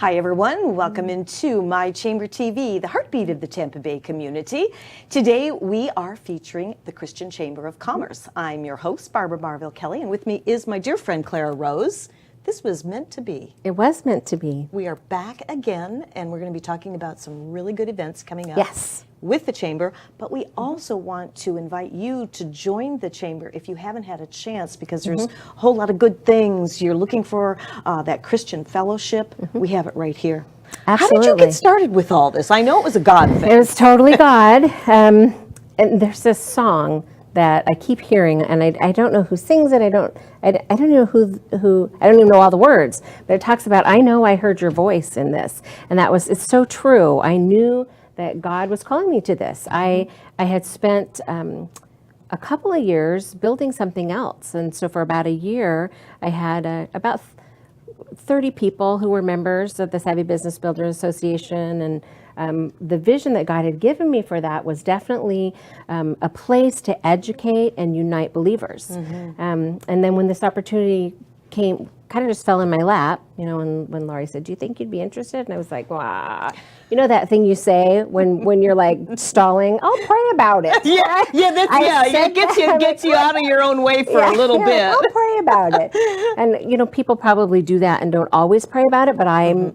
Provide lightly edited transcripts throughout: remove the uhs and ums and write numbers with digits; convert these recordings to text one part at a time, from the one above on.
Hi everyone, welcome into My Chamber TV, the heartbeat of the Tampa Bay community. Today we are featuring the Christian Chamber of Commerce. I'm your host, Barbara Marville Kelly, and with me is my dear friend Clara Rose. This was meant to be. It was meant to be. We are back again, and we're going to be talking about some really good events coming up. Yes. With the Chamber, but we also want to invite you to join the Chamber if you haven't had a chance, because there's a whole lot of good things. You're looking for that Christian fellowship. We have it right here. Absolutely. How did you get started with all this? I know it was a God thing. It was totally God. And there's this song that I keep hearing, and I don't know who sings it. I don't know who I don't even know all the words, but it talks about, I know I heard your voice in this. And it's so true. I knew that God was calling me to this. I had spent a couple of years building something else. And so for about a year, I had about 30 people who were members of the Savvy Business Builders Association. And the vision that God had given me for that was definitely a place to educate and unite believers. And then when this opportunity came, kind of just fell in my lap, you know, when Laurie said, "Do you think you'd be interested?" And I was like, "Wow." You know that thing you say when you're like stalling, "I'll pray about it." It gets you out of your own way for a little bit. I'll pray about it. And you know, people probably do that and don't always pray about it, but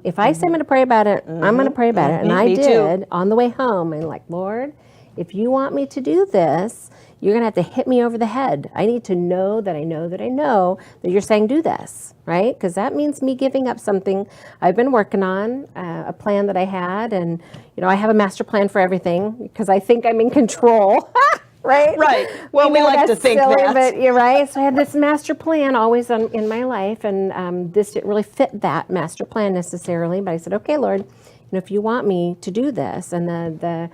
if I say I'm going to pray about it, I'm going to pray about it. And I did on the way home. And like, Lord, if you want me to do this, you're going to have to hit me over the head. I need to know that I know that I know that you're saying do this, right? Because that means me giving up something I've been working on, a plan that I had. And, you know, I have a master plan for everything because I think I'm in control, right? Right. Well, we like to think silly, that. But you're right. So I had this master plan always in my life. And this didn't really fit that master plan necessarily. But I said, okay, Lord, you know, if you want me to do this, and a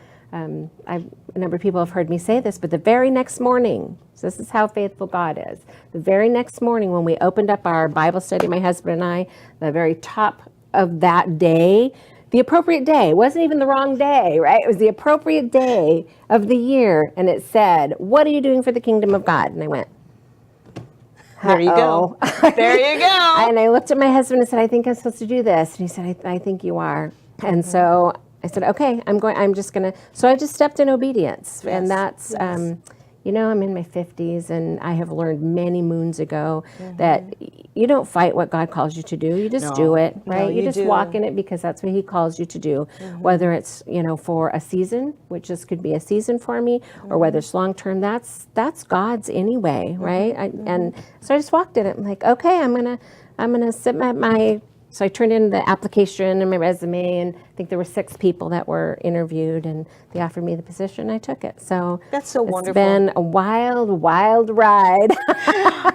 number of people have heard me say this, but the very next morning, so this is how faithful God is. The very next morning when we opened up our Bible study, my husband and I, the very top of that day, the appropriate day, it wasn't even the wrong day, right? It was the appropriate day of the year. And it said, "What are you doing for the kingdom of God?" And I went, there you go. There you go. And I looked at my husband and said, "I think I'm supposed to do this." And he said, I think you are. And so I said, okay, so I just stepped in obedience. Yes, and that's, you know, I'm in my 50s, and I have learned many moons ago that you don't fight what God calls you to do. You just do it, right? No, you just walk in it because that's what he calls you to do. Whether it's, you know, for a season, which this could be a season for me, or whether it's long-term, that's God's anyway, right? And so I just walked in it. I'm like, okay, I'm going to sit So I turned in the application and my resume, and I think there were 6 people that were interviewed, and they offered me the position. I took it. So that's so wonderful. It's been a wild, wild ride.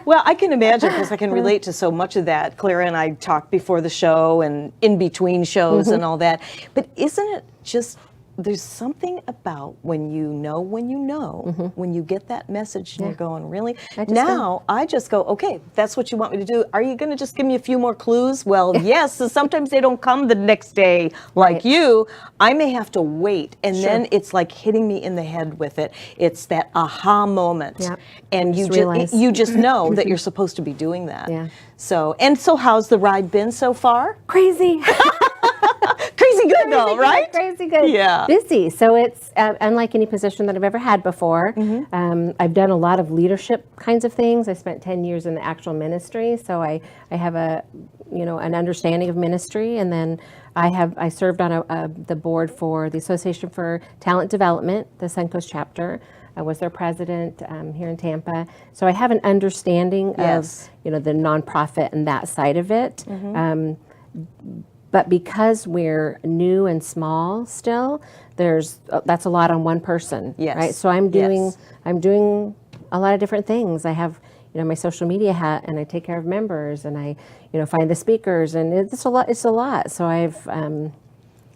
Well, I can imagine, because I can relate to so much of that. Clara and I talked before the show and in between shows and all that. But isn't it just, there's something about when you know, when you get that message and you're going, really? I just go, okay, that's what you want me to do. Are you going to just give me a few more clues? Well, yes. So sometimes they don't come the next day like you. I may have to wait. And then it's like hitting me in the head with it. It's that aha moment. Yeah. And you just know that you're supposed to be doing that. Yeah. So how's the ride been so far? Crazy. Crazy good though, right? Crazy good. Yeah. Busy. So it's unlike any position that I've ever had before. I've done a lot of leadership kinds of things. I spent 10 years in the actual ministry, so I have an understanding of ministry. And then I served on the board for the Association for Talent Development, the Suncoast chapter. I was their president here in Tampa. So I have an understanding of, you know, the nonprofit and that side of it. But because we're new and small still, that's a lot on one person, right? So I'm doing a lot of different things. I have, you know, my social media hat, and I take care of members, and I, you know, find the speakers, and it's a lot. So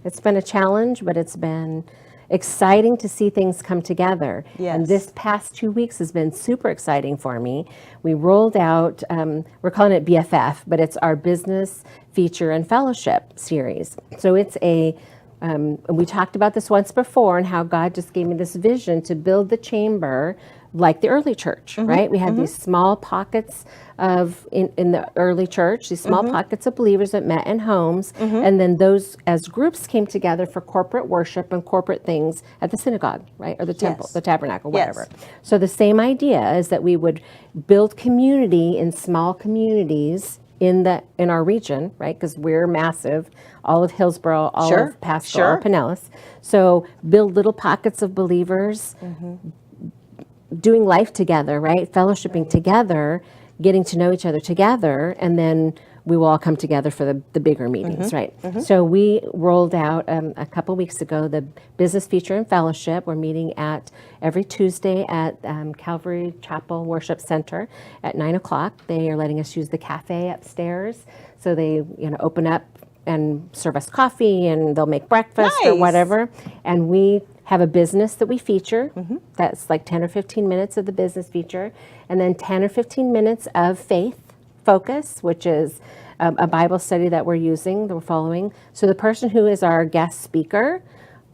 it's been a challenge, but it's been exciting to see things come together. Yes. And this past 2 weeks has been super exciting for me. We rolled out, we're calling it BFF, but it's our business feature and fellowship series. So it's a and we talked about this once before and how God just gave me this vision to build the chamber like the early church, right? We had these small pockets of, in the early church, these small pockets of believers that met in homes, and then those as groups came together for corporate worship and corporate things at the synagogue, right? Or the temple, the tabernacle, whatever. So the same idea is that we would build community in small communities in our region, right? Because we're massive, all of Hillsborough, all of Pastoral, all of Pinellas. So build little pockets of believers doing life together, right? Fellowshipping together, getting to know each other together, and then we will all come together for the bigger meetings, right? So we rolled out a couple weeks ago the business feature and fellowship. We're meeting at every Tuesday at Calvary Chapel Worship Center at 9 o'clock. They are letting us use the cafe upstairs. So they open up and serve us coffee, and they'll make breakfast or whatever. And we have a business that we feature. That's like 10 or 15 minutes of the business feature. And then 10 or 15 minutes of faith focus, which is a Bible study that we're using, that we're following. So the person who is our guest speaker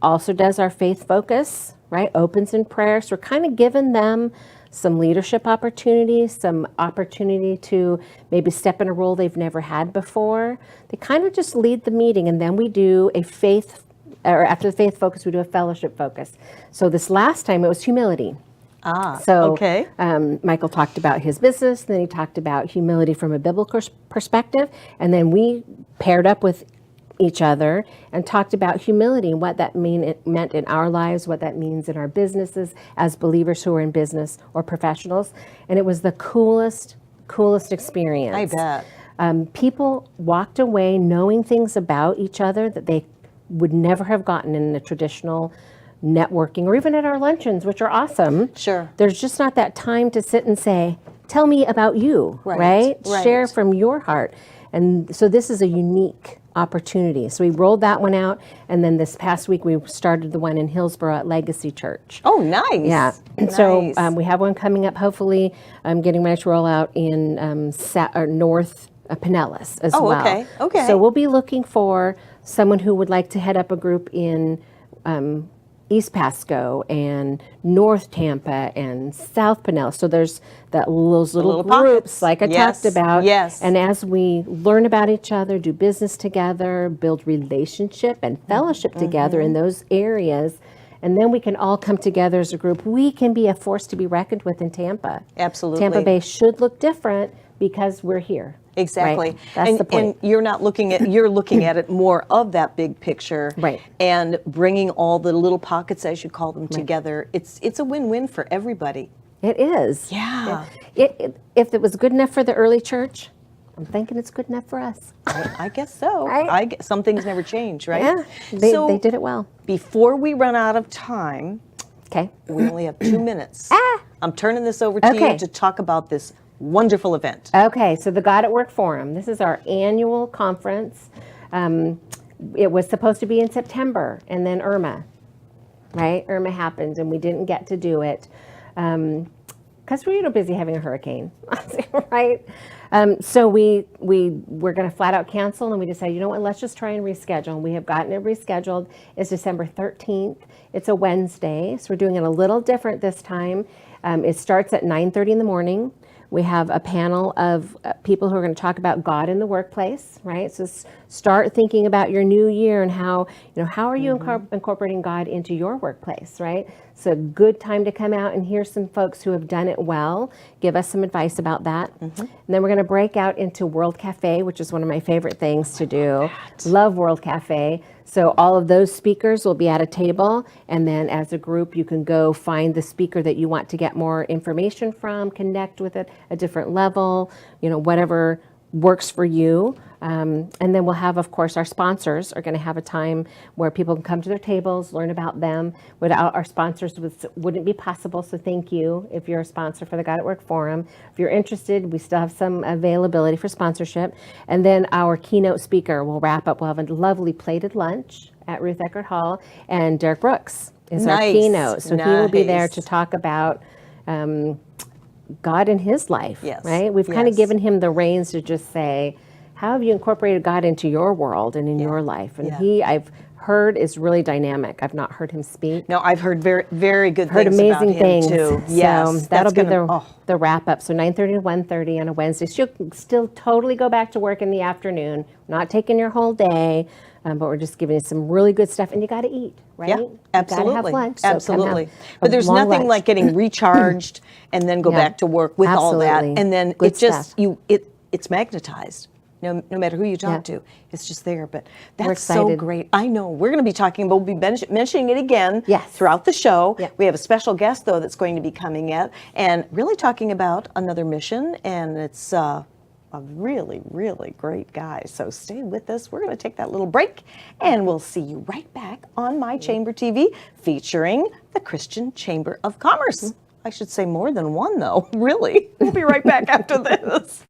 also does our faith focus, right? Opens in prayer. So we're kind of giving them some leadership opportunities, some opportunity to maybe step in a role they've never had before. They kind of just lead the meeting, and then we do a faith, or after the faith focus, we do a fellowship focus. So this last time it was humility. Michael talked about his business, then he talked about humility from a biblical perspective, and then we paired up with each other and talked about humility and what that meant in our lives, what that means in our businesses as believers who are in business or professionals. And it was the coolest experience. I bet. People walked away knowing things about each other that they would never have gotten in the traditional networking or even at our luncheons, which are awesome. Sure. There's just not that time to sit and say, tell me about you, right? Share from your heart. And so this is a unique opportunity. So we rolled that one out, and then this past week we started the one in Hillsborough at Legacy Church. Oh, nice. Yeah. Nice. So we have one coming up, hopefully. I'm getting ready to roll out in North Pinellas as well. Okay. So we'll be looking for someone who would like to head up a group in East Pasco and North Tampa and South Pinellas. So there's those little groups pockets, like I talked about. Yes. And as we learn about each other, do business together, build relationship and fellowship together in those areas, and then we can all come together as a group, we can be a force to be reckoned with in Tampa. Absolutely. Tampa Bay should look different because we're here. Exactly. Right? That's the point. And you're looking at it more of that big picture. Right. And bringing all the little pockets, as you call them, together. It's a win-win for everybody. It is. Yeah. If it was good enough for the early church, I'm thinking it's good enough for us. I guess so. Right? Some things never change, right? Yeah, they did it well. Before we run out of time, Okay. we only have 2 minutes. I'm turning this over to you to talk about this wonderful event. Okay, so the God at Work Forum. This is our annual conference. It was supposed to be in September, and then Irma happened, and we didn't get to do it because we're busy having a hurricane, right? So we're going to flat out cancel, and we decided, you know what, let's just try and reschedule. And we have gotten it rescheduled. It's December 13th. It's a Wednesday, so we're doing it a little different this time. It starts at 9:30 in the morning. We have a panel of people who are going to talk about God in the workplace, right? So start thinking about your new year and how are you incorporating God into your workplace, right? It's a good time to come out and hear some folks who have done it well, give us some advice about that. And then we're going to break out into World Cafe, which is one of my favorite things to do. Love World Cafe. So all of those speakers will be at a table, and then as a group, you can go find the speaker that you want to get more information from, connect with it at a different level, whatever works for you. And then we'll have, of course, our sponsors are going to have a time where people can come to their tables, learn about them. Without our sponsors, wouldn't be possible. So thank you if you're a sponsor for the God at Work Forum. If you're interested, we still have some availability for sponsorship. And then our keynote speaker will wrap up. We'll have a lovely plated lunch at Ruth Eckerd Hall. And Derek Brooks is our keynote. So he will be there to talk about God in his life, right? We've kind of given him the reins to just say, how have you incorporated God into your world and in your life? And I've heard is really dynamic. I've not heard him speak. No, I've heard very, very good Heard things amazing about him things. too. So Yes, that'll be gonna, the wrap up. So 9:30 to 1:30 on a Wednesday. So you'll still totally go back to work in the afternoon. Not taking your whole day, but we're just giving you some really good stuff. And you got to eat, right? Yeah, absolutely. You got to have lunch. So absolutely. come have But a there's long nothing lunch. like getting recharged and then go Yeah, back to work with all that. absolutely. And then Good it just, stuff. it's magnetized. No matter who you talk to, it's just there. But that's so excited. great. I know. We're going to be talking, but we'll be mentioning it again Yes. throughout the show. Yep. We have a special guest, though, that's going to be coming in and really talking about another mission. And it's a really, really great guy. So stay with us. We're going to take that little break, and we'll see you right back on My Chamber TV featuring the Christian Chamber of Commerce. I should say more than one, though. Really. We'll be right back after this.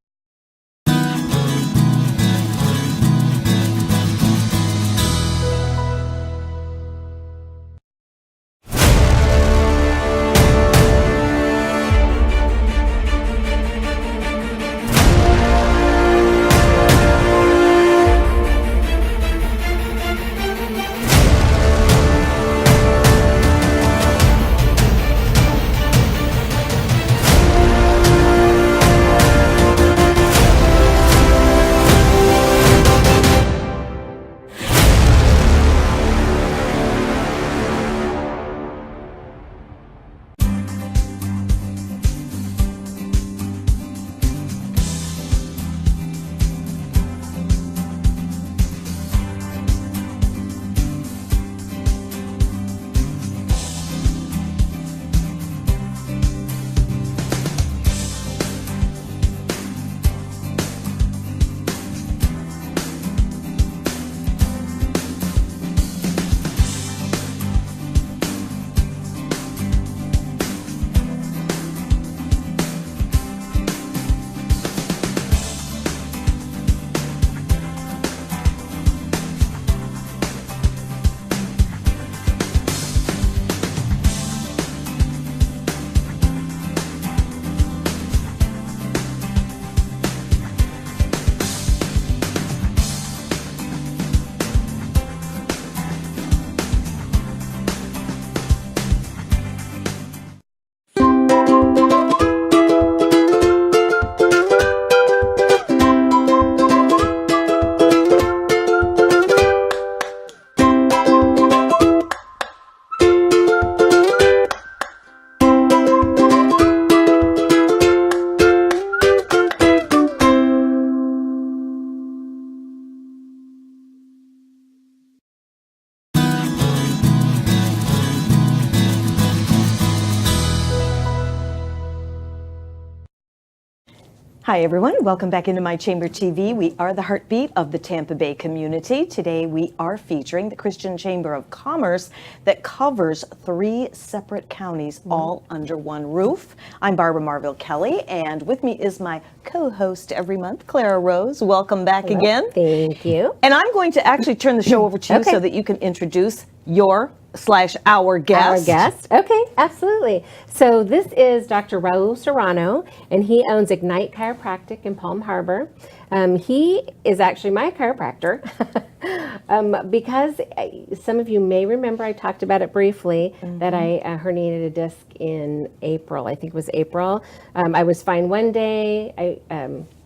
Hi, everyone. Welcome back into My Chamber TV. We are the heartbeat of the Tampa Bay community. Today, we are featuring the Christian Chamber of Commerce that covers 3 separate counties, all under one roof. I'm Barbara Marville Kelly, and with me is my co-host every month, Clara Rose. Welcome back again. Thank you. And I'm going to actually turn the show over to you Okay. so that you can introduce your/our guest. Our guest. Okay, absolutely. So this is Dr. Raul Serrano, and he owns Ignite Chiropractic in Palm Harbor. He is actually my chiropractor because some of you may remember I talked about it briefly, that I herniated a disc in April. I think it was April. I was fine one day.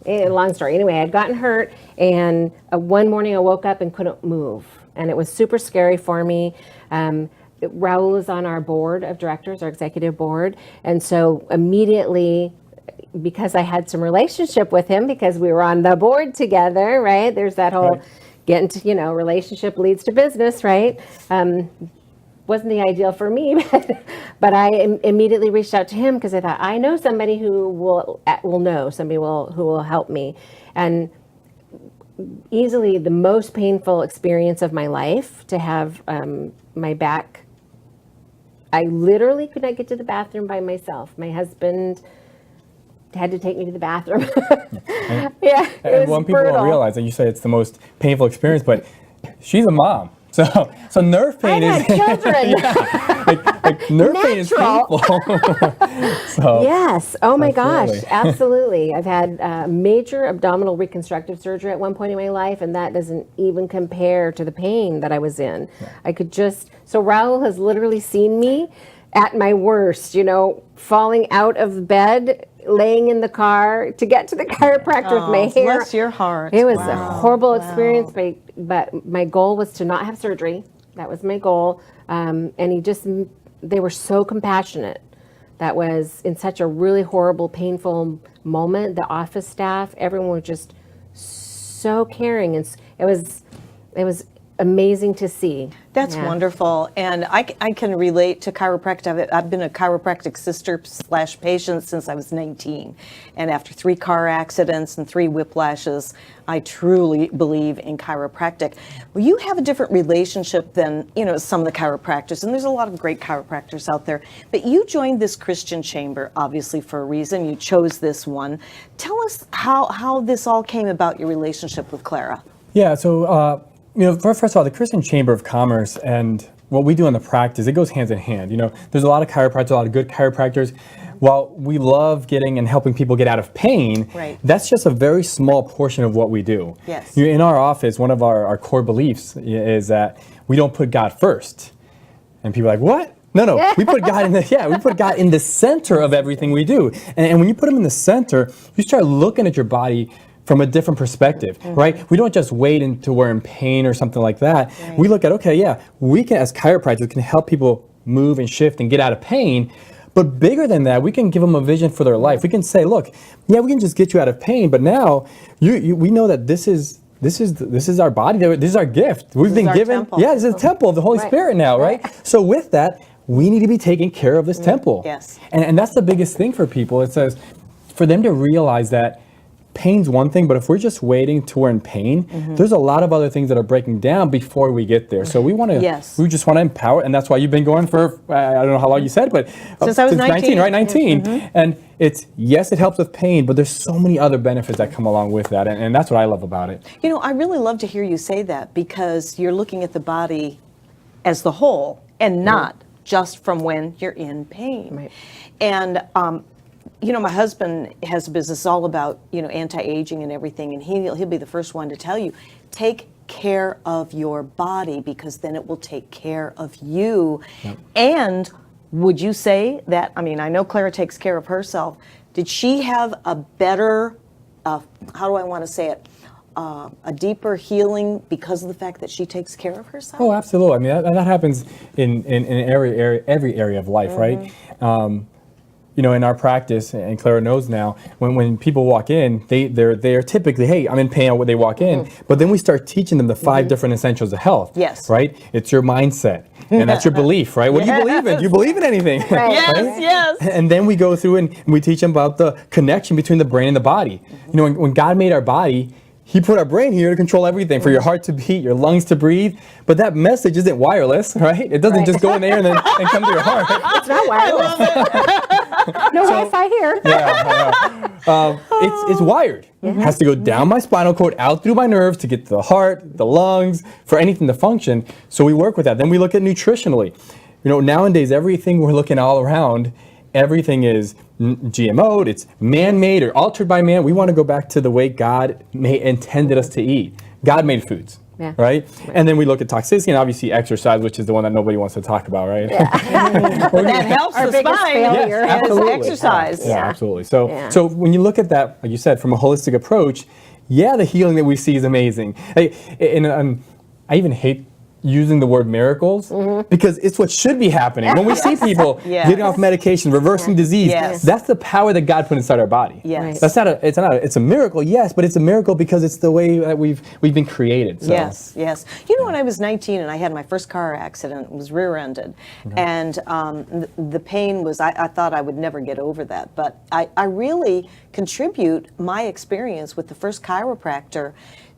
Long story. Anyway, I'd gotten hurt, and one morning I woke up and couldn't move. And it was super scary for me. Raul is on our board of directors, our executive board. And so immediately, because I had some relationship with him, because we were on the board together, right? There's that whole getting to, relationship leads to business, right? Wasn't the ideal for me, but I immediately reached out to him because I thought, I know somebody who will know, somebody who will help me. And easily the most painful experience of my life to have my back. I literally could not get to the bathroom by myself. My husband had to take me to the bathroom. Yeah, it And was when people brutal. don't realize that, you say it's the most painful experience, but she's a mom. So nerve pain I've is had children. like nerve pain is Natural. painful. So Yes. Oh my gosh. Absolutely. Absolutely. I've had major abdominal reconstructive surgery at one point in my life, and that doesn't even compare to the pain that I was in. I could just. So Raul has literally seen me at my worst. Falling out of bed, laying in the car to get to the chiropractor with my hair. Bless your heart. It was Wow. a horrible experience, but my goal was to not have surgery. That was my goal. And they were so compassionate. That was in such a really horrible, painful moment. The office staff, everyone was just so caring, and it was amazing to see. That's Yeah. wonderful. And I can relate to chiropractic. I've been a chiropractic sister/patient since I was 19. And after 3 car accidents and 3 whiplashes, I truly believe in chiropractic. Well, you have a different relationship than, some of the chiropractors. And there's a lot of great chiropractors out there. But you joined this Christian chamber, obviously, for a reason. You chose this one. Tell us how this all came about, your relationship with Clara. yeah, so first of all, the Christian Chamber of Commerce and what we do in the practice, it goes hand in hand. There's a lot of chiropractors, a lot of good chiropractors. While we love getting and helping people get out of pain, Right. that's just a very small portion of what we do. Yes. In our office, one of our core beliefs is that we don't put God first. And people are like, what? No, we put God we put God in the center of everything we do. And when you put him in the center, you start looking at your body from a different perspective, right? We don't just wait until we're in pain or something like that. Right. We look at, we can, as chiropractors, can help people move and shift and get out of pain. But bigger than that, we can give them a vision for their life. We can say, look, we can just get you out of pain, but now we know that this is our body. This is our gift. We've been our given. temple. Yeah, this is a temple of the Holy Right. Spirit now, right? So with that, we need to be taking care of this temple. Yes. And that's the biggest thing for people. It says, for them to realize that pain's one thing, but if we're just waiting till we're in pain, there's a lot of other things that are breaking down before we get there. So we just want to empower, and that's why you've been going for, I don't know how long you said, but Since I was 19. right? 19. And it helps with pain, but there's so many other benefits that come along with that, and that's what I love about it. I really love to hear you say that, because you're looking at the body as the whole and not just from when you're in pain. Right. And my husband has a business all about, anti-aging and everything, and he'll be the first one to tell you, take care of your body, because then it will take care of you. Yep. And would you say that, I know Clara takes care of herself. Did she have a better, how do I want to say it, a deeper healing because of the fact that she takes care of herself? Oh, absolutely. That happens in every area of life, right? In our practice, and Clara knows now, when people walk in, they're typically, hey, I'm in pain when they walk in, but then we start teaching them the 5 different essentials of health. Yes. Right? It's your mindset, and that's your belief, right? What do you believe in? Do you believe in anything? Right. Yes. And then we go through and we teach them about the connection between the brain and the body. When God made our body, he put our brain here to control everything, for your heart to beat, your lungs to breathe. But that message isn't wireless, right? It doesn't just go in there and come to your heart. It's not wireless. No Wi-Fi here. It's wired. It has to go down my spinal cord, out through my nerves to get to the heart, the lungs, for anything to function. So we work with that. Then we look at nutritionally. Nowadays, everything we're looking all around, everything is GMO'd, it's man-made or altered by man. We want to go back to the way God intended us to eat. God made foods, right? And then we look at toxicity and obviously exercise, which is the one that nobody wants to talk about, right? That helps Our the biggest spine. failure. Yes, absolutely. exercise. Yeah, absolutely. So when you look at that, like you said, from a holistic approach, the healing that we see is amazing. I even hate using the word miracles because it's what should be happening. When we see people getting off medication, reversing disease, that's the power that God put inside our body. Yes. It's a miracle, yes, but it's a miracle because it's the way that we've been created. So. Yes. When I was 19 and I had my first car accident, it was rear-ended. And the pain was, I thought I would never get over that. But I really contribute my experience with the first chiropractor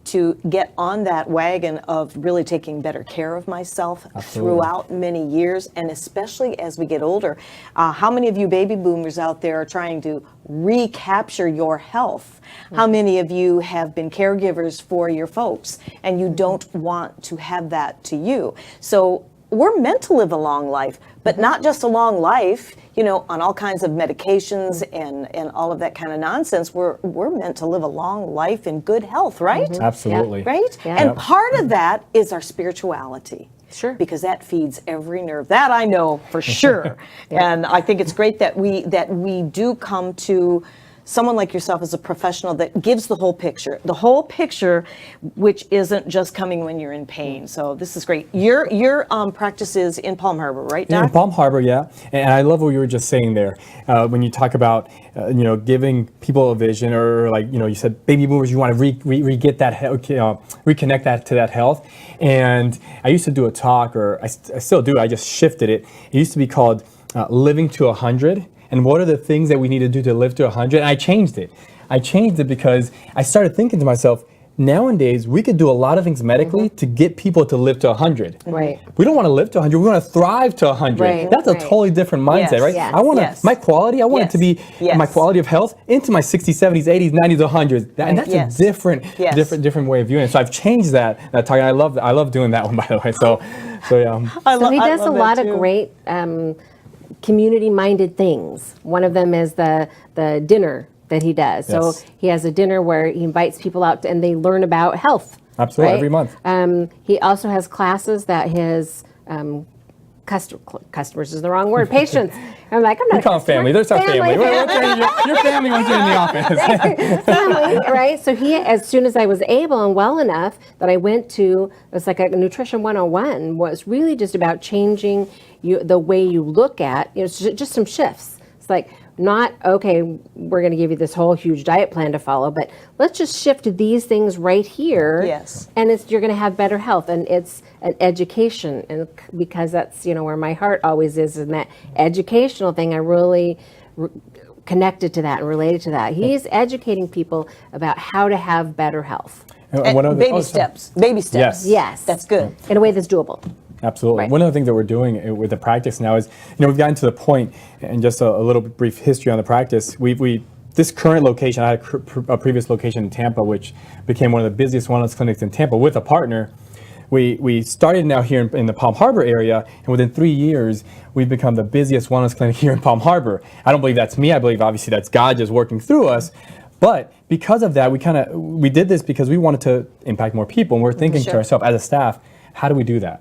to get on that wagon of really taking better care of myself throughout many years, and especially as we get older. How many of you baby boomers out there are trying to recapture your health? How many of you have been caregivers for your folks and you don't want to have that to you? So we're meant to live a long life, but not just a long life, you know, on all kinds of medications and all of that kind of nonsense. We're meant to live a long life in good health, right? Absolutely. Right? Yeah. And part of that is our spirituality. Sure. Because that feeds every nerve. That I know for sure. And I think it's great that we do come to someone like yourself as a professional that gives the whole picture, which isn't just coming when you're in pain. So this is great. Your practice is in Palm Harbor, right, Doc? Yeah, in Palm Harbor, yeah. And I love what you were just saying there. When you talk about, giving people a vision, or like, you said baby boomers, you want to get that, reconnect that to that health. And I used to do a talk, or I still do, I just shifted it. It used to be called Living to 100. And what are the things that we need to do to live to 100? And I changed it. Because I started thinking to myself, nowadays we could do a lot of things medically to get people to live to 100. Right. We don't want to live to 100. We want to thrive to 100. Right. That's a totally different mindset, Yes. right? Yes. I want Yes. my quality. I want it to be Yes. my quality of health into my 60s, 70s, 80s, 90s, 100s. And that's Yes. a different way of viewing it. So I've changed that. I love doing that one, by the way. So yeah. So he does love a that lot too. of great community-minded things. One of them is the dinner that he does. So Yes. he has a dinner where he invites people out and they learn about health. Absolutely, right? every month. He also has classes that his customers is the wrong word. Patients. I'm like, I'm not. We call them family. There's our family. Your family wants you in the office. Family, right? So as soon as I was able and well enough that I went to, it was like a nutrition 101, was really just about changing the way you look at, just some shifts. It's like, not, okay, we're going to give you this whole huge diet plan to follow, but let's just shift these things right here. Yes. And you're going to have better health. And it's an education. And because that's, where my heart always is in that educational thing, I really connected to that and related to that. He's educating people about how to have better health. Baby steps. Yes. That's good. In a way that's doable. Absolutely. Right. One of the things that we're doing with the practice now is, we've gotten to the point, and just a little brief history on the practice. This current location, I had a previous location in Tampa, which became one of the busiest wellness clinics in Tampa with a partner. We started now here in the Palm Harbor area, and within 3 years, we've become the busiest wellness clinic here in Palm Harbor. I don't believe that's me. I believe obviously that's God just working through us. But because of that, we did this because we wanted to impact more people, and we're thinking to ourselves as a staff, how do we do that?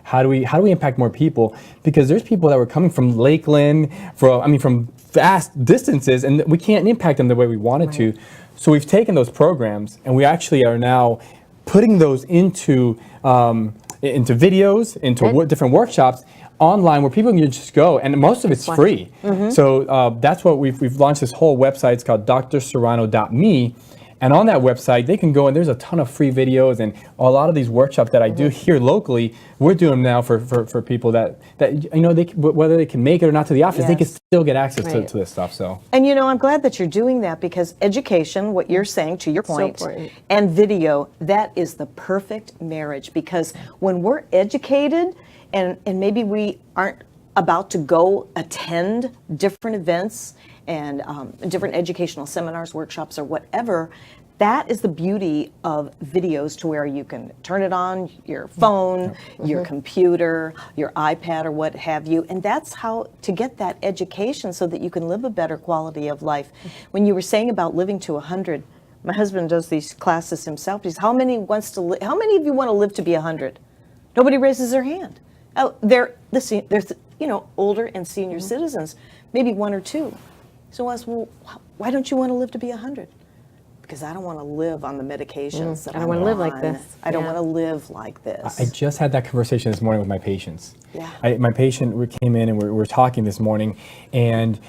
How do we impact more people? Because there's people that were coming from Lakeland, from vast distances, and we can't impact them the way we wanted to. So we've taken those programs, and we actually are now putting those into videos, into different workshops online where people can just go, and most of it's free. So that's what we've launched this whole website. It's called drserrano.me. And on that website, they can go, and there's a ton of free videos, and a lot of these workshops that I do here locally, we're doing them now for people that whether they can make it or not to the office, they can still get access to this stuff. So. And I'm glad that you're doing that, because education, what you're saying, to your point, important. and video, that is the perfect marriage. Because when we're educated, and maybe we aren't about to go attend different events and different educational seminars, workshops, or whatever, that is the beauty of videos, to where you can turn it on your phone, your computer, your iPad, or what have you. And that's how to get that education so that you can live a better quality of life. When you were saying about living to 100, my husband does these classes himself. He's, how many of you want to live to be 100? Nobody raises their hand. Oh, there's older and senior citizens, maybe one or two. So I asked, well, why don't you want to live to be 100? Because I don't want to live on the medications that I don't want to live like this. I don't want to live like this. I just had that conversation this morning with my patients. Yeah. My patient, we came in and we were talking this morning, and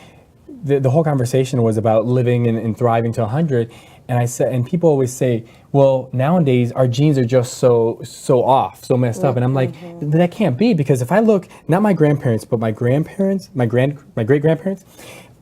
the whole conversation was about living and thriving to 100. And I said, and people always say, well, nowadays our genes are just so off, so messed up. And I'm like, that can't be, because if I look, not my grandparents, but my grandparents, my great grandparents,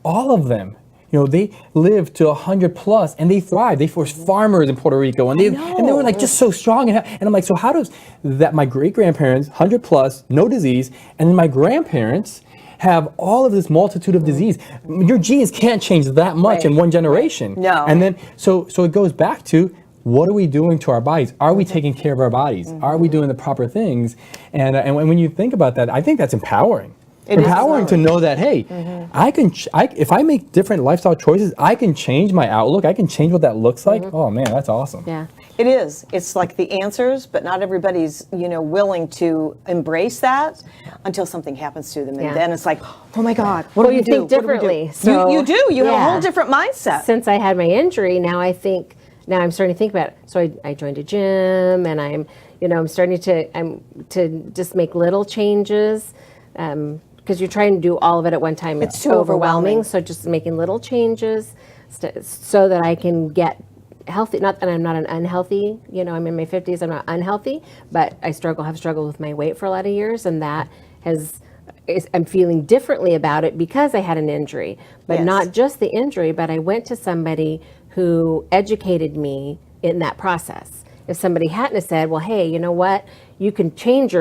all of them they live to 100 plus and they thrive. They force farmers in Puerto Rico and they were like just so strong. And I'm like, so how does that, my great grandparents, 100 plus, no disease, and then my grandparents have all of this multitude of disease. Your genes can't change that much in one generation. No. And then, so it goes back to, what are we doing to our bodies? Are we taking care of our bodies? Are we doing the proper things? And when you think about that, I think that's empowering. Empowering to know that, hey, if I make different lifestyle choices, I can change my outlook. I can change what that looks like. Oh man, that's awesome. Yeah. It is. It's like the answers, but not everybody's, willing to embrace that until something happens to them. And then it's like, oh my God, what do we you do? think differently. You So, do. You have a yeah. whole different mindset. Since I had my injury, now I'm starting to think about it. So I joined a gym, and I'm starting to just make little changes, because you're trying to do all of it at one time. It's too overwhelming. So just making little changes so that I can get healthy. Not that I'm not an unhealthy, I'm in my 50s, I'm not unhealthy, but I have struggled with my weight for a lot of years, and that I'm feeling differently about it because I had an injury. But not just the injury, but I went to somebody who educated me in that process. If somebody hadn't have said, well, hey, you know what, you can change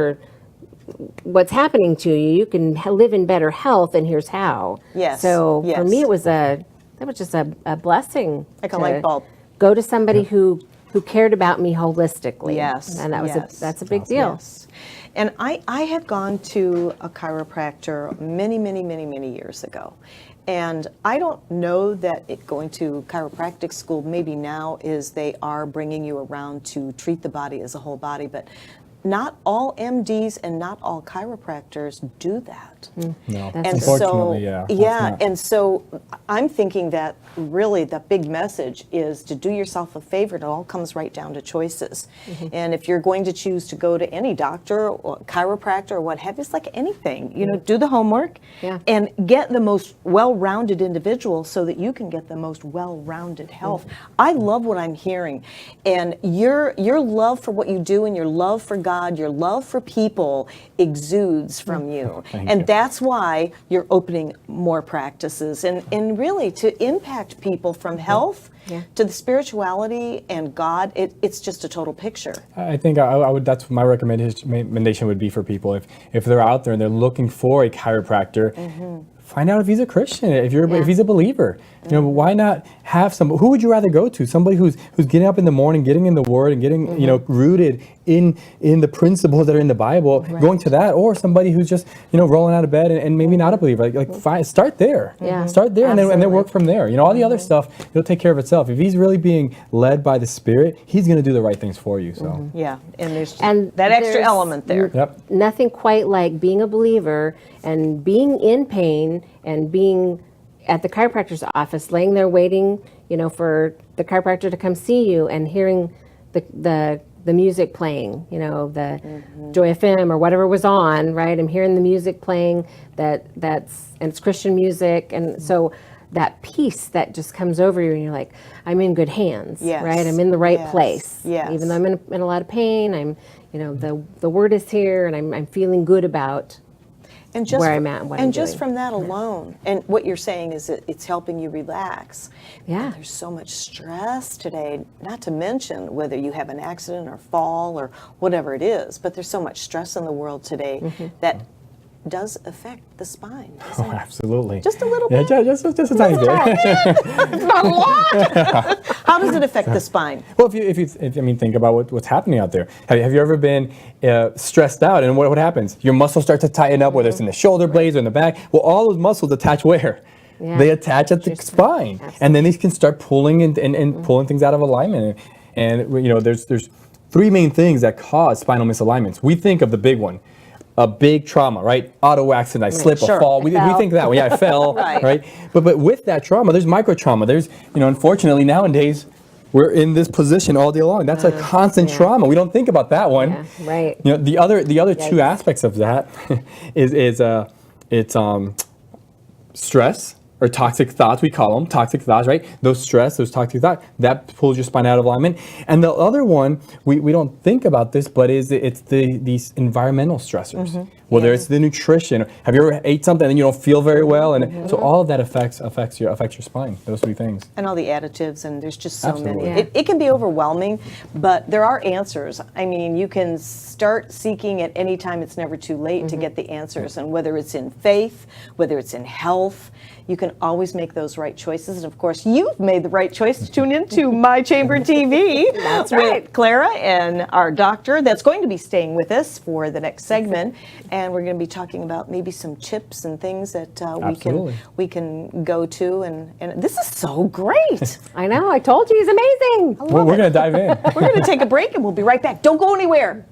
what's happening to you, you can live in better health, and here's how. Yes. So Yes. for me, that was just a blessing. Like a light bulb. Go to somebody who cared about me holistically. Yes. And that's a big awesome. deal. Yes. And I had gone to a chiropractor many, many, many, many years ago. And I don't know that going to chiropractic school maybe now is they are bringing you around to treat the body as a whole body, but not all MDs and not all chiropractors do that. No, That's unfortunately, And so I'm thinking that really the big message is to do yourself a favor. It all comes right down to choices. And if you're going to choose to go to any doctor or chiropractor or what have you, it's like anything, do the homework and get the most well-rounded individual so that you can get the most well-rounded health. I love what I'm hearing. And your love for what you do and your love for God, your love for people exudes from you. Thank you. That's why you're opening more practices and really to impact people from health to the spirituality and God. It's just a total picture. I think I would. That's my recommendation would be for people if they're out there and they're looking for a chiropractor. Find out if he's a Christian, if he's a believer. Why not have who would you rather go to? Somebody who's getting up in the morning, getting in the Word, and getting rooted in the principles that are in the Bible, going to that, or somebody who's just rolling out of bed and maybe not a believer. Start there. Start there, and then work from there. All the other stuff, it'll take care of itself. If he's really being led by the Spirit, he's going to do the right things for you. So Yeah, and there's And that extra there's element there. Yep. Nothing quite like being a believer and being in pain and being at the chiropractor's office, laying there waiting, for the chiropractor to come see you and hearing the music playing, the Joy FM or whatever was on, right? I'm hearing the music playing and it's Christian music. And so that peace that just comes over you and you're like, I'm in good hands, right? I'm in the right place. Yes. Even though I'm in a lot of pain, I'm, the word is here and I'm feeling good about And just where I'm at and what I'm just doing. from that alone, and what you're saying is that it's helping you relax. Yeah. And there's so much stress today, not to mention whether you have an accident or fall or whatever it is, but there's so much stress in the world today that does affect the spine, doesn't it? Absolutely. Just a little bit. Yeah, just a tiny bit. It's not a lot. How does it affect the spine? Well, if you think about what's happening out there. Have you ever been stressed out, and what happens? Your muscles start to tighten up, whether it's in the shoulder blades or in the back. Well, all those muscles attach where? Yeah. They attach at the spine, Absolutely. and then these can start pulling and pulling things out of alignment. And there's three main things that cause spinal misalignments. We think of the big one. A big trauma, right? Auto accident, I slip, Sure. a fall. We think that one. Yeah, I fell, right? But with that trauma, there's micro trauma. There's, unfortunately nowadays, we're in this position all day long. That's a constant trauma. We don't think about that one. Yeah, right. The other two aspects of that is stress. Or toxic thoughts, we call them toxic thoughts, right? Those toxic thoughts, that pulls your spine out of alignment. And the other one, we don't think about this, but it's these environmental stressors, whether it's the nutrition. Have you ever ate something and you don't feel very well? And so all of that affects your spine, those three things. And all the additives, and there's just so Absolutely. many. Yeah. It can be overwhelming, but there are answers. I mean, you can start seeking at any time. It's never too late to get the answers. And whether it's in faith, whether it's in health, you can always make those right choices. And of course, you've made the right choice to tune into My Chamber TV. That's right. With Clara and our doctor that's going to be staying with us for the next segment. And we're going to be talking about maybe some tips and things that we can go to. And this is so great. I know. I told you he's amazing. We're going to dive in. We're going to take a break and we'll be right back. Don't go anywhere.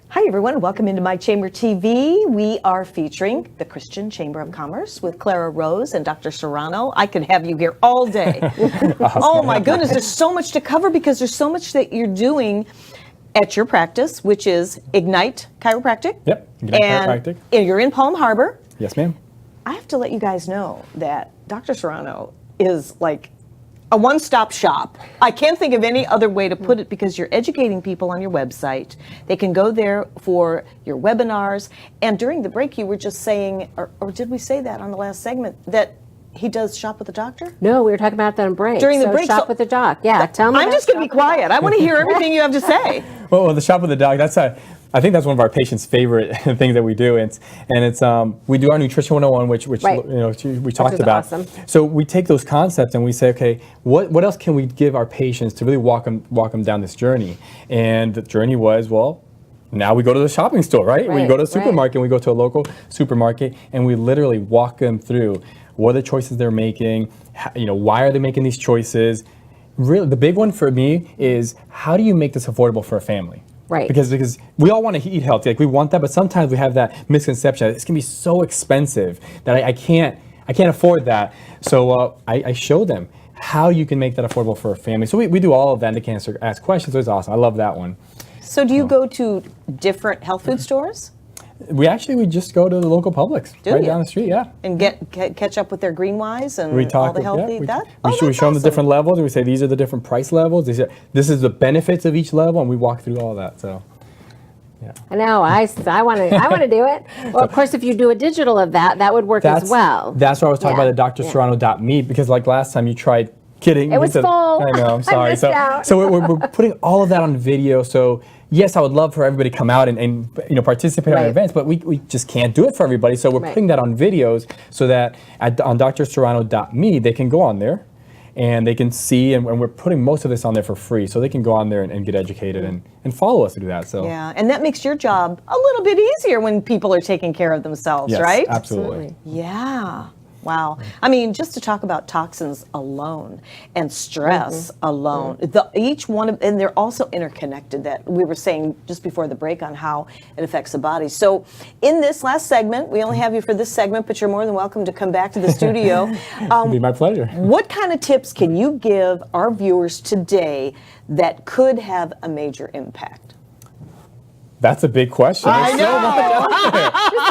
Hi, everyone. Welcome into My Chamber TV. We are featuring the Christian Chamber of Commerce with Clara Rose and Dr. Serrano. I could have you here all day. Oh, my goodness. There's so much to cover because there's so much that you're doing at your practice, which is Ignite Chiropractic. Yep, Ignite Chiropractic. And you're in Palm Harbor. Yes, ma'am. I have to let you guys know that Dr. Serrano is like a one-stop shop. I can't think of any other way to put it because you're educating people on your website. They can go there for your webinars. And during the break, you were just saying, or did we say that on the last segment, that he does Shop with the Doctor? No, we were talking about that on break. During the break, Shop so- with the doc. Yeah, tell me. I'm just going to be quiet. I want to hear everything you have to say. Well, the Shop with the Doc, I think that's one of our patients' favorite things that we do. And it's we do our Nutrition 101, which Right. we talked is about. awesome. So we take those concepts and we say, okay, what else can we give our patients to really walk them down this journey? And the journey was, well, now we go to the shopping store, right? We Right, go to the right. supermarket, we go to a local supermarket, and we literally walk them through what are the choices they're making, why are they making these choices. Really, the big one for me is how do you make this affordable for a family? Right. Because we all want to eat healthy, like we want that, but sometimes we have that misconception that it's gonna be so expensive that I can't afford that. So I show them how you can make that affordable for a family. So we do all of that, and they can ask questions. So it's awesome. I love that one. So do you go to different health food stores? We just go to the local Publix Do right you? down the street. Yeah. And catch up with their green wise and We talk. all the healthy. we That's show them the awesome. different levels, and we say these are the different price levels. This is the benefits of each level, and we walk through all that. So. I know. I want to do it. Well, of course, if you do a digital of that, that would work as well. That's why I was talking Yeah, about the drserrano.me, because like last time you tried getting It was full. I know, I'm I sorry. missed So out. so we're putting all of that on video. So yes, I would love for everybody to come out and participate in our Right. events, but we just can't do it for everybody. So we're Right. putting that on videos so that on drserrano.me they can go on there and they can see, and we're putting most of this on there for free, so they can go on there and get educated and follow us through that. So Yeah, and that makes your job a little bit easier when people are taking care of themselves, yes, right? absolutely. Yeah. Wow. I mean, just to talk about toxins alone and stress alone, each one of, and they're also interconnected, that we were saying just before the break on how it affects the body. So in this last segment, we only have you for this segment, but you're more than welcome to come back to the studio. It'd be my pleasure. What kind of tips can you give our viewers today that could have a major impact? That's a big question. There's so much.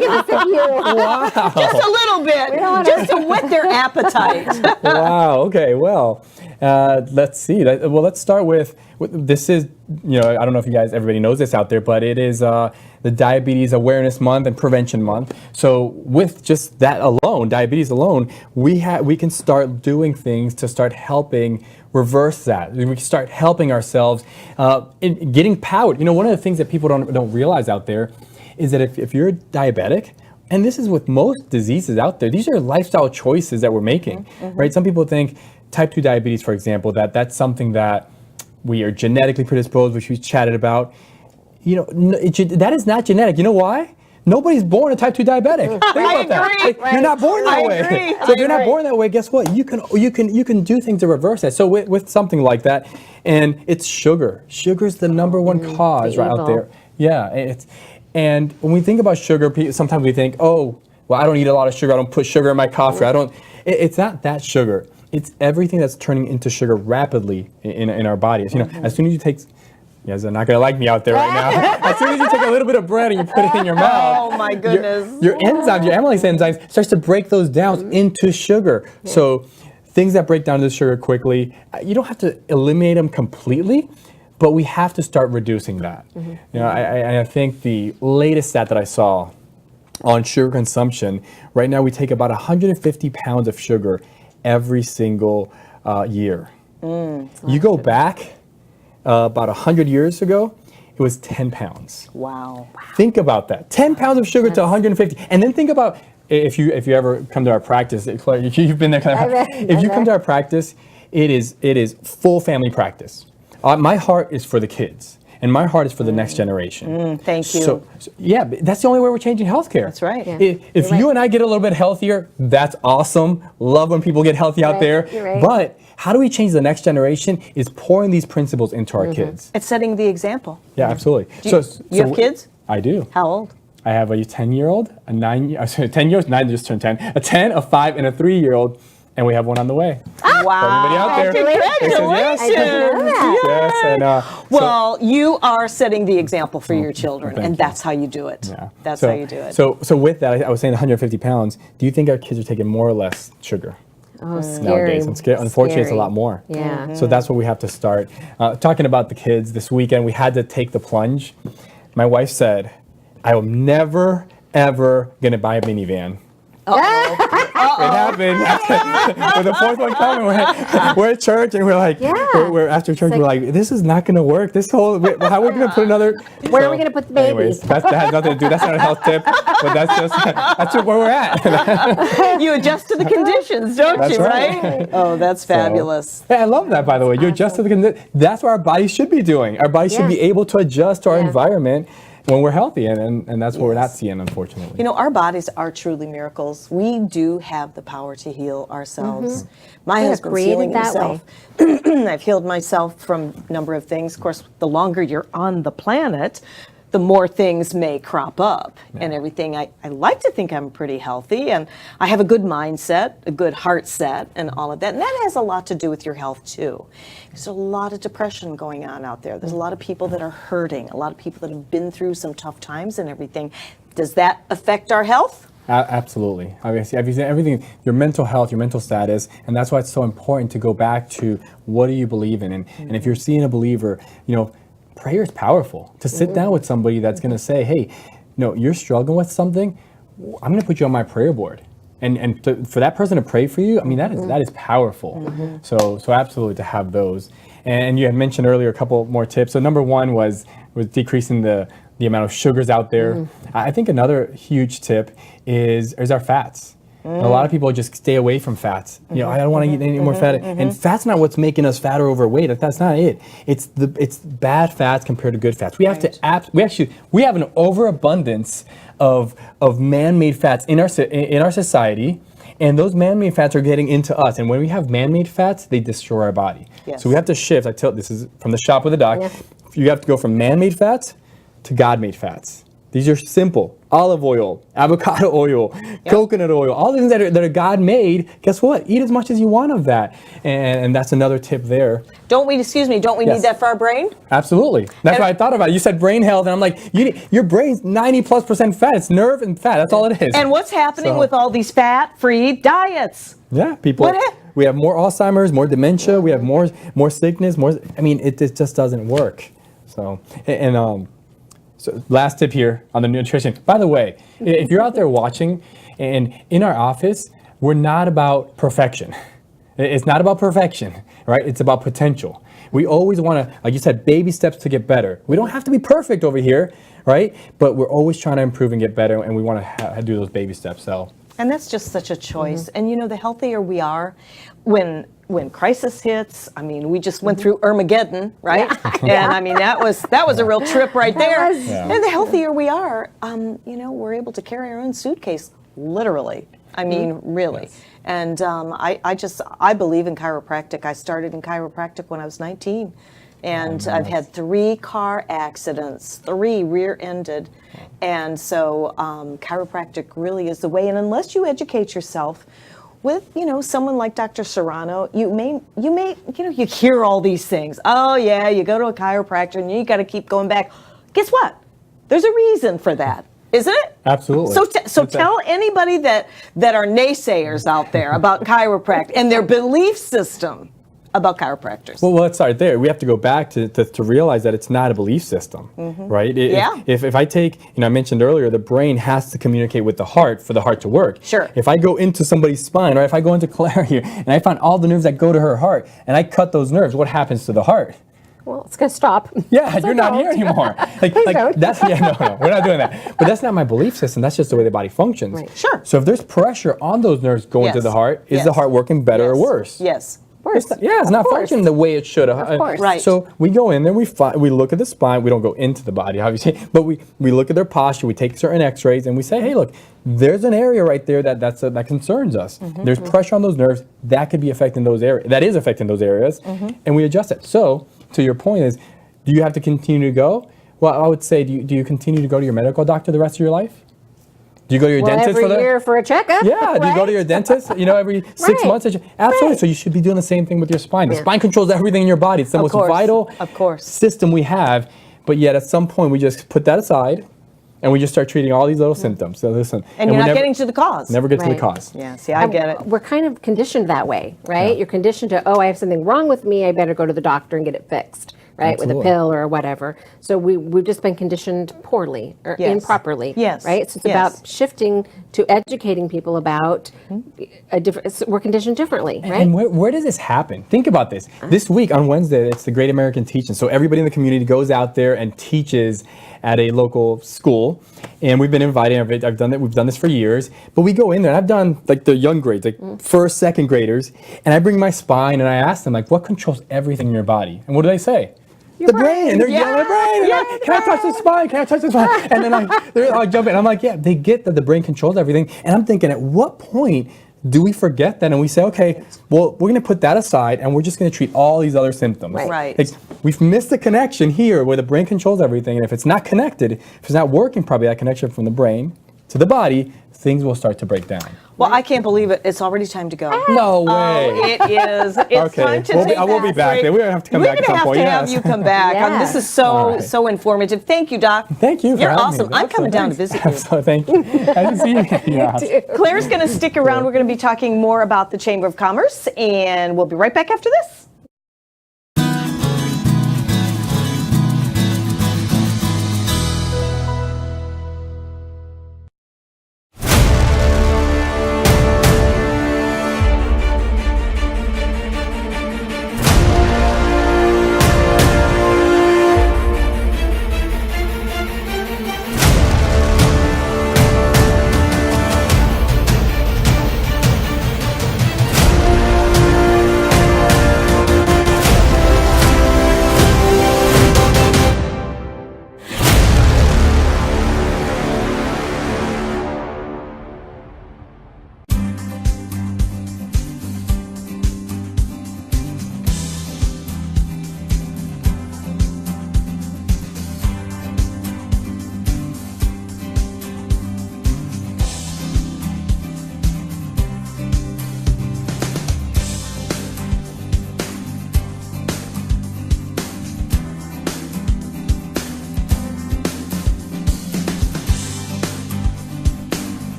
Just a little bit, just to whet their appetite. Wow. Okay. Well, let's see. Well, let's start with this is, I don't know if everybody knows this out there, but it is the Diabetes Awareness Month and Prevention Month. So with just that alone, diabetes alone, we can start doing things to start helping reverse that. We can start helping ourselves in getting powered. One of the things that people don't realize out there is that if you're diabetic, and this is with most diseases out there, these are lifestyle choices that we're making, right? Some people think type 2 diabetes, for example, that's something that we are genetically predisposed, which we chatted about. That is not genetic. You know why? Nobody's born a type 2 diabetic. Think about that. agree. Like, you're not born that I way. agree. So if you're not born that way, guess what? You can do things to reverse that. So with something like that, and it's sugar. Sugar's the number one cause right out evil. there. Yeah, and when we think about sugar, sometimes we think, oh, well, I don't eat a lot of sugar. I don't put sugar in my coffee. It's not that sugar. It's everything that's turning into sugar rapidly in our bodies. As soon as you take, you guys are not gonna like me out there right now. As soon as you take a little bit of bread and you put it in your mouth, Oh my goodness. your enzymes, your amylase enzymes, starts to break those down into sugar. So things that break down to sugar quickly, you don't have to eliminate them completely, but we have to start reducing that. I think the latest stat that I saw on sugar consumption, right now we take about 150 pounds of sugar every single year. You go back about 100 years ago, it was 10 pounds. Wow. Think about that. 10 pounds of sugar to 150. And then think about if you ever come to our practice, Claire, you've been there. If you come to our practice, it is full family practice. My heart is for the kids, and my heart is for the next generation. Thank you. So yeah, but that's the only way we're changing healthcare. That's right. Yeah. If you and I get a little bit healthier, that's awesome. Love when people get healthy out there. You're right. But how do we change the next generation is pouring these principles into our kids. It's setting the example. Yeah, absolutely. You have kids? I do. How old? I have a 10-year-old, a 9-year-old, 9 just turned 10, a 10, a 5, and a 3-year-old, and we have one on the way. Wow. Everybody out there. Congratulations. I didn't know that. Yes, and Well, you are setting the example for your children, thank and you. that's how you do it. yeah. That's So- how you do it. So with that, I was saying 150 pounds. Do you think our kids are taking more or less sugar Oh, scary. nowadays? Unfortunately, it's a Scary. lot more. Yeah. So that's what we have to start. Talking about the kids this weekend, we had to take the plunge. My wife said, I am never, ever going to buy a minivan. It happened. With the fourth one coming, we're at church and we're like, we're after church, we're like, this is not going to work. How are we going to put another? Where are we gonna put the baby? Anyways, that has nothing to do. That's not a health tip, but that's where we're at. You adjust to the conditions, don't That's you, right. right? Oh, that's fabulous. Hey, I love that, by the way. You adjust to the conditions. That's what our bodies should be doing. Our bodies should be able to adjust to our environment when we're healthy, and that's what we're not seeing, unfortunately. You know, our bodies are truly miracles. We do have the power to heal ourselves. My husband's created healing that himself. I've healed myself from a number of things. Of course, the longer you're on the planet, the more things may crop up and everything. I like to think I'm pretty healthy, and I have a good mindset, a good heart set, and all of that. And that has a lot to do with your health, too. There's a lot of depression going on out there. There's a lot of people that are hurting, a lot of people that have been through some tough times and everything. Does that affect our health? Absolutely. Obviously, everything, your mental health, your mental status, and that's why it's so important to go back to what do you believe in, and if you're seeing a believer, prayer is powerful. To sit down with somebody that's going to say, hey, you're struggling with something, I'm going to put you on my prayer board, and for that person to pray for you, I mean that is powerful. So absolutely to have those. And you had mentioned earlier a couple more tips. So number one was decreasing the amount of sugars out there. I think another huge tip is our fats. And a lot of people just stay away from fats. I don't want to eat any more fat. And fat's not what's making us fat or overweight. That's not it. It's bad fats compared to good fats. We have we have an overabundance of man-made fats in our society. And those man-made fats are getting into us. And when we have man-made fats, they destroy our body. Yes. So we have to shift. This is from the Shop with a Doc. Yeah. You have to go from man-made fats to God-made fats. These are simple. Olive oil, avocado oil, coconut oil, all the things that are God-made. Guess what? Eat as much as you want of that. And that's another tip there. Don't we need that for our brain? Absolutely. That's what I thought about. You said brain health, and I'm like, your brain's 90+% fat. It's nerve and fat. That's all it is. And what's happening with all these fat-free diets? Yeah, people. We have more Alzheimer's, more dementia. We have more sickness. It just doesn't work. So So last tip here on the nutrition. By the way, if you're out there watching, and in our office, we're not about perfection. It's not about perfection, right? It's about potential. We always want to, like you said, baby steps to get better. We don't have to be perfect over here, right? But we're always trying to improve and get better, and we want to do those baby steps. And that's just such a choice. And the healthier we are, when crisis hits, we just went through Armageddon, right? Yeah. And that was a real trip right there. And the healthier we are, we're able to carry our own suitcase, literally. Really. Yes. And I believe in chiropractic. I started in chiropractic when I was 19. And I've had 3 car accidents, 3 rear-ended. And so chiropractic really is the way. And unless you educate yourself with, someone like Dr. Serrano, you hear all these things. Oh yeah, you go to a chiropractor and you got to keep going back. Guess what? There's a reason for that, isn't it? Absolutely. So tell anybody that are naysayers out there about chiropractic and their belief system about chiropractors. Well, let's start there. We have to go back to realize that it's not a belief system, right? If I take, I mentioned earlier, the brain has to communicate with the heart for the heart to work. Sure. If I go into somebody's spine, or if I go into Claire here, and I find all the nerves that go to her heart, and I cut those nerves, what happens to the heart? Well, it's going to stop. Yeah, you're not here anymore. Please don't. No, we're not doing that. But that's not my belief system. That's just the way the body functions. Right. Sure. So if there's pressure on those nerves going to the heart, is the heart working better or worse? Yes. It's not functioning the way it should have. Of course. Right. So we go in there, we look at the spine. We don't go into the body, obviously, but we look at their posture. We take certain X-rays, and we say, hey, look, there's an area right there that concerns us. There's pressure on those nerves that could be affecting those areas. That is affecting those areas, and we adjust it. So to your point is, do you have to continue to go? Well, I would say, do you continue to go to your medical doctor the rest of your life? Do you go to your dentist every year for a checkup? Yeah. Right? Do you go to your dentist? Every 6 months. Absolutely. Right. So you should be doing the same thing with your spine. The spine controls everything in your body. It's the most vital system we have. But yet, at some point, we just put that aside, and we just start treating all these little symptoms. So listen, and you're not getting to the cause. Never get to the cause. Yeah. See, I get it. We're kind of conditioned that way, right? Yeah. You're conditioned to, I have something wrong with me. I better go to the doctor and get it fixed. Right, Absolutely. with a pill or whatever. So we've just been conditioned poorly or improperly. Yes. Right. So it's about shifting to educating people about a different. We're conditioned differently, right? And where does this happen? Think about this. This week on Wednesday, it's the Great American Teach-In. So everybody in the community goes out there and teaches at a local school, and we've been invited. I've done that. We've done this for years. But we go in there, and I've done like the young grades, like first, second graders, and I bring my spine and I ask them like, what controls everything in your body? And what do they say? The brain. And they're yelling, brain. Can I touch the spine? Can I touch the spine? And then I jump in. I'm like, yeah, they get that the brain controls everything. And I'm thinking, at what point do we forget that and we say, okay, well, we're going to put that aside and we're just going to treat all these other symptoms. Right. Like, we've missed the connection here where the brain controls everything. And if it's not connected, if it's not working properly, that connection from the brain to the body, things will start to break down. Well, I can't believe it. It's already time to go. No way. Oh, it is. It's Okay, time to we'll be- take I will be that back break. then. We're gonna have to come back at some point, We're going to have yes. to have you come back. This is All right. so informative. Thank you, Doc. Thank you for You're having awesome. me. I'm coming down to Thanks. visit you. So thank you. Nice to see you. Yeah. Claire's going to stick around. We're going to be talking more about the Chamber of Commerce, and we'll be right back after this.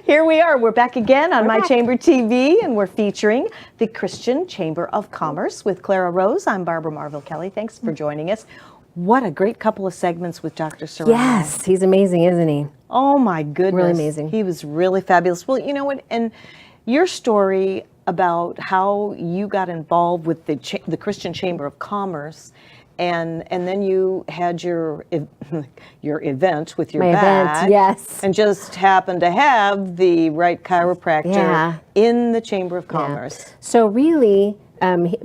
Here we are. We're back again on My Chamber TV, and we're featuring the Christian Chamber of Commerce with Clara Rose. I'm Barbara Marville Kelly. Thanks for joining us. What a great couple of segments with Dr. Serrano. Yes, he's amazing, isn't he? Oh my goodness. Really amazing. He was really fabulous. Well, you know what? And your story about how you got involved with the Christian Chamber of Commerce, and then you had your event with your My back, event, yes. and just happened to have the right chiropractor Yeah. in the Chamber of Commerce. So really,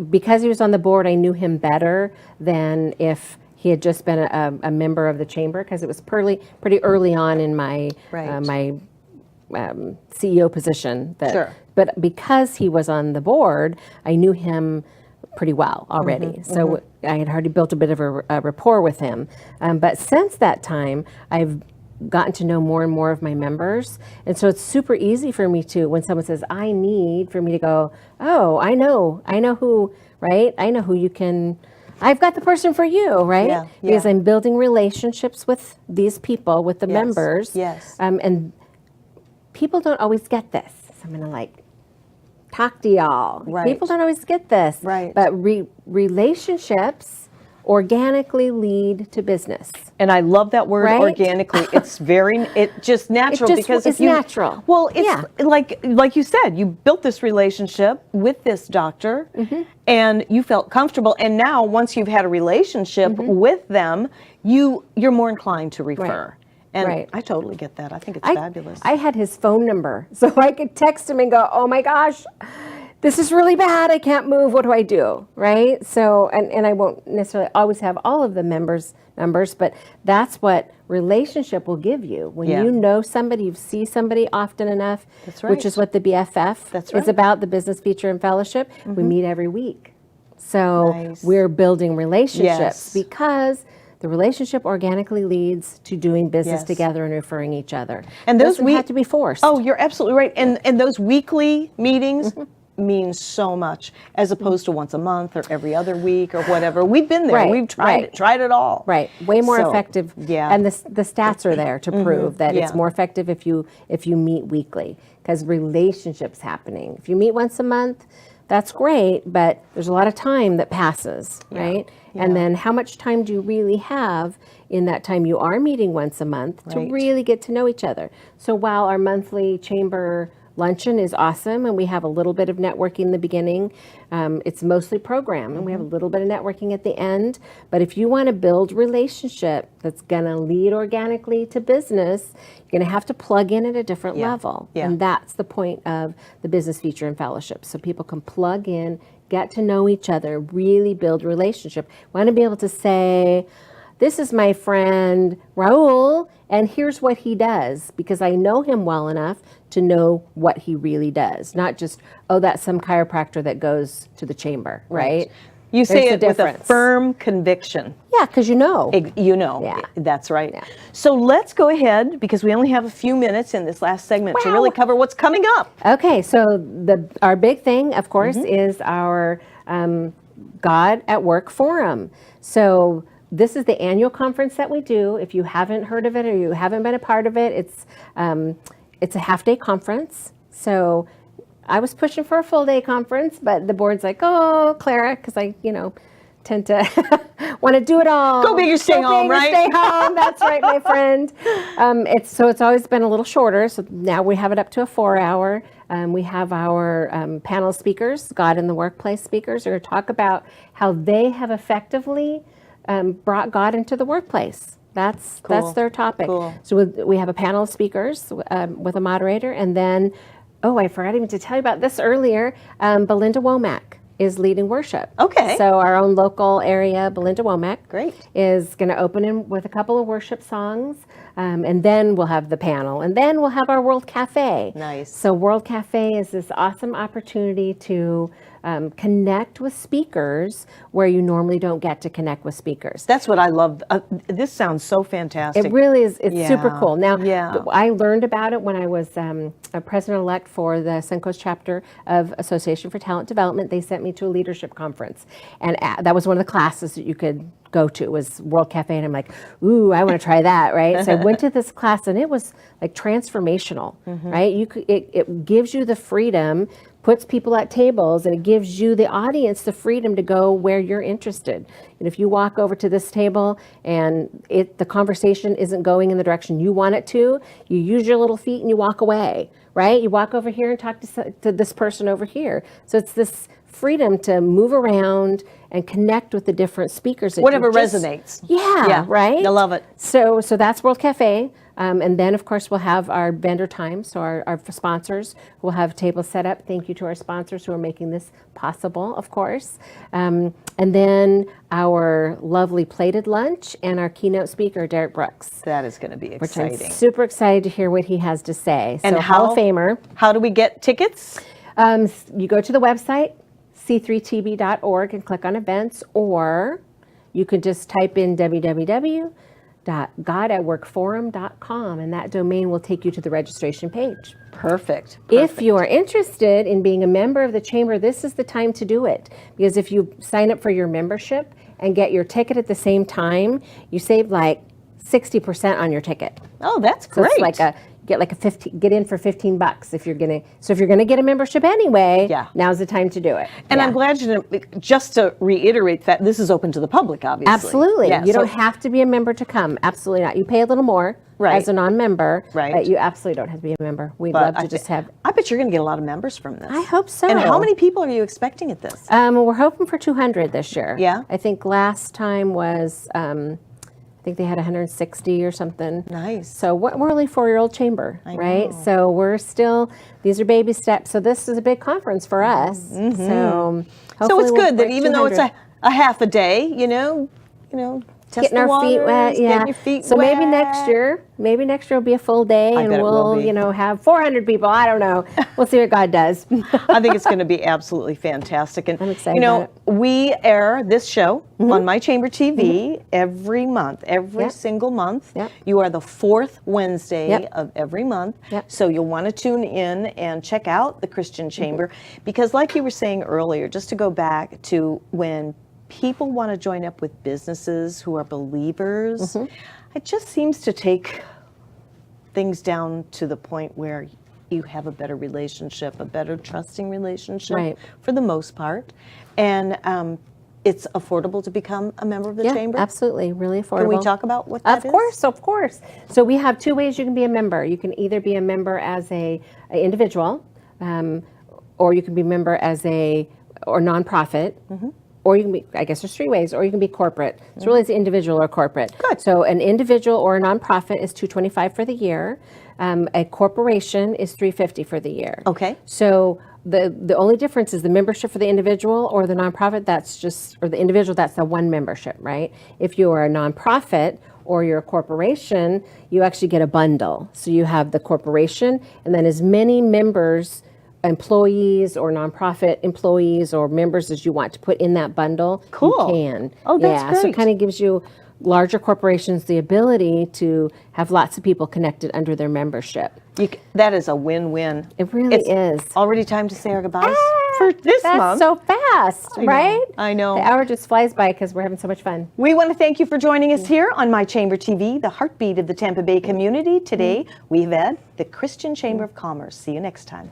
because he was on the board, I knew him better than if he had just been a member of the chamber, because it was pretty early on in my Right. CEO position. Sure. But because he was on the board, I knew him pretty well already. So I had already built a bit of a rapport with him. But since that time, I've gotten to know more and more of my members. And so it's super easy for me to, when someone says, I need, for me to go, oh, I know who, right? I know who you can, I've got the person for you, right? Yeah, yeah. Because I'm building relationships with these people, with the Yes, members. yes. And people don't always get this. So I'm gonna talk to y'all. Right. People don't always get this. Right. But relationships organically lead to business. And I love that word, Right? organically. It's just natural. Because it's if you, natural. Well, it's Yeah. like you said, you built this relationship with this doctor, and you felt comfortable. And now, once you've had a relationship with them, you're more inclined to refer. And Right. I totally get that. I think it's fabulous. I had his phone number, so I could text him and go, oh my gosh, this is really bad. I can't move. What do I do? Right? So, and I won't necessarily always have all of the members' numbers, but that's what relationship will give you. When Yeah. you know somebody, you see somebody often enough, That's which right. is what the BFF That's is right. about, the Business Feature and Fellowship. We meet every week. So Nice. we're building relationships Yes. because the relationship organically leads to doing business Yes. together and referring each other. And It those doesn't have to be forced. Oh, you're absolutely right. And those weekly meetings mean so much as opposed to once a month or every other week or whatever. We've been there. Right, We've right. tried it all. Right, way more So, effective. yeah. And the stats are there to prove that it's yeah. more effective if you meet weekly, because relationships happening. If you meet once a month, that's great, but there's a lot of time that passes, right? And then how much time do you really have in that time you are meeting once a month to Right. really get to know each other? So while our monthly chamber luncheon is awesome, and we have a little bit of networking in the beginning. It's mostly program, and we have a little bit of networking at the end. But if you want to build relationship that's going to lead organically to business, you're going to have to plug in at a different level. Yeah. And that's the point of the Business Feature and Fellowship. So people can plug in, get to know each other, really build relationship. Want to be able to say, this is my friend Raul, and here's what he does, because I know him well enough to know what he really does. Not just, oh, that's some chiropractor that goes to the chamber, right? You say There's it with a difference. firm conviction. Yeah, because you know. You know, Yeah. that's right. Yeah. So let's go ahead, because we only have a few minutes in this last segment to really cover what's coming up. Okay, so our big thing, of course, is our God at Work Forum. So this is the annual conference that we do. If you haven't heard of it or you haven't been a part of it, it's a half-day conference. So I was pushing for a full-day conference, but the board's like, oh, Clara, because I, tend to want to do it all. Go big or stay home, right? Stay home. That's right, my friend. It's always been a little shorter. So now we have it up to a 4-hour. We have our panel speakers, God in the Workplace speakers, who are going to talk about how they have effectively brought God into the workplace. That's their topic. Cool. So we have a panel of speakers with a moderator, and then, I forgot even to tell you about this earlier. Belinda Womack is leading worship. Okay. So our own local area, Belinda Womack, Great. is going to open in with a couple of worship songs, and then we'll have the panel, and then we'll have our World Cafe. Nice. So World Cafe is this awesome opportunity to connect with speakers where you normally don't get to connect with speakers. That's what I love. This sounds so fantastic. It really is. It's Yeah. super cool. Now, Yeah. I learned about it when I was a president-elect for the Suncoast chapter of Association for Talent Development. They sent me to a leadership conference, and that was one of the classes that you could go to, was World Cafe, and I'm like, ooh, I want to try that, right? So I went to this class, and it was like transformational, right? It gives you the freedom, puts people at tables, and it gives you, the audience, the freedom to go where you're interested. And if you walk over to this table and the conversation isn't going in the direction you want it to, you use your little feet and you walk away, right? You walk over here and talk to this person over here. So it's this freedom to move around and connect with the different speakers. That Whatever you just- resonates. Yeah, right? I love it. So that's World Cafe. And then, of course, we'll have our vendor time. So our sponsors will have tables set up. Thank you to our sponsors who are making this possible, of course. And then our lovely plated lunch and our keynote speaker, Derek Brooks. That is going to be Which I'm exciting. super excited to hear what he has to say. And so Hall of Famer. How do we get tickets? You go to the website, c3tb.org, and click on events, or you can just type in www.godatworkforum.com, and that domain will take you to the registration page. Perfect. If you are interested in being a member of the chamber, this is the time to do it, because if you sign up for your membership and get your ticket at the same time, you save like 60% on your ticket. Oh, that's So great. it's like get in for $15 if you're gonna get a membership anyway. Yeah. Now's the time to do it. And Yeah. I'm glad just to reiterate that this is open to the public, obviously. Absolutely. Yeah, You so- don't have to be a member to come. Absolutely not. You pay a little more Right. as a non-member, Right. but you absolutely don't have to be a member. We'd but love to I just thi- have. I bet you're going to get a lot of members from this. I hope so. And how many people are you expecting at this? We're hoping for 200 this year. Yeah? I think last time was, I think they had 160 or something. Nice. So we're only a 4-year-old chamber, right? So we're still, these are baby steps. So this is a big conference for us. So So hopefully it's we'll good that break even though it's 200. a half a day, test Getting the our feet waters, wet, yeah. getting your feet So wet. maybe next year will be a full day, and bet it will we'll, be. have 400 people. I don't know. We'll see what God does. I think it's going to be absolutely fantastic. And I'm excited about it. we air this show on My Chamber TV every month, every single month. Yep. You are the fourth Wednesday Yep. of every month. Yep. So you'll want to tune in and check out the Christian Chamber because like you were saying earlier, just to go back to when people want to join up with businesses who are believers, it just seems to take things down to the point where you have a better relationship, a better trusting relationship Right. for the most part. And it's affordable to become a member of the Yeah, chamber. absolutely. Really affordable. Can we talk about what that is? Of course. So we have 2 ways you can be a member. You can either be a member as a individual, or you can be a member as or nonprofit. Or you can be, I guess there's 3 ways, or you can be corporate. So really it's individual or corporate. Good. So an individual or a nonprofit is $225 for the year. A corporation is $350 for the year. Okay. So the only difference is the membership for the individual or the nonprofit, or the individual, that's the one membership, right? If you are a nonprofit or you're a corporation, you actually get a bundle. So you have the corporation and then as many members, employees or nonprofit employees or members as you want to put in that bundle, Cool. you can. Oh, that's So great. it kind of gives you larger corporations the ability to have lots of people connected under their membership. That is a win-win. It really is. Already time to say our goodbyes for this That's month. so fast, right? I know. The hour just flies by because we're having so much fun. We want to thank you for joining us here on My Chamber TV, the heartbeat of the Tampa Bay community. Today, we've had the Christian Chamber of Commerce. See you next time.